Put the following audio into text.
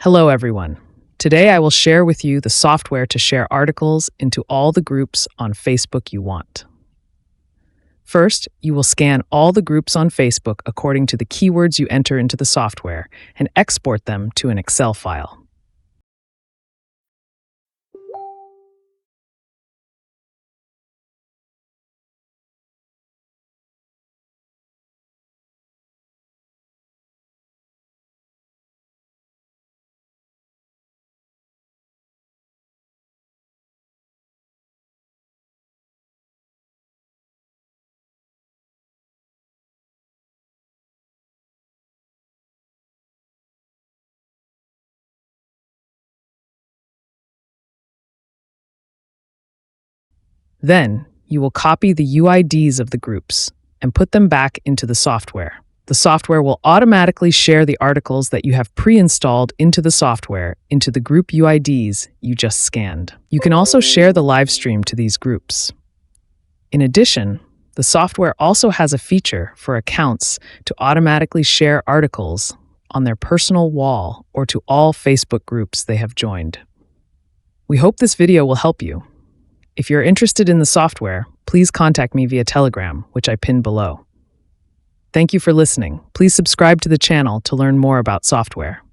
Hello, everyone. Today I will share with you the software to share articles into all the groups on Facebook you want. First, you will scan all the groups on Facebook according to the keywords you enter into the software and export them to an Excel file. Then, you will copy the UIDs of the groups and put them back into the software. The software will automatically share the articles that you have pre-installed into the software into the group UIDs you just scanned. You can also share the live stream to these groups. In addition, the software also has a feature for accounts to automatically share articles on their personal wall or to all Facebook groups they have joined. We hope this video will help you. If you're interested in the software, please contact me via Telegram, which I pinned below. Thank you for listening. Please subscribe to the channel to learn more about software.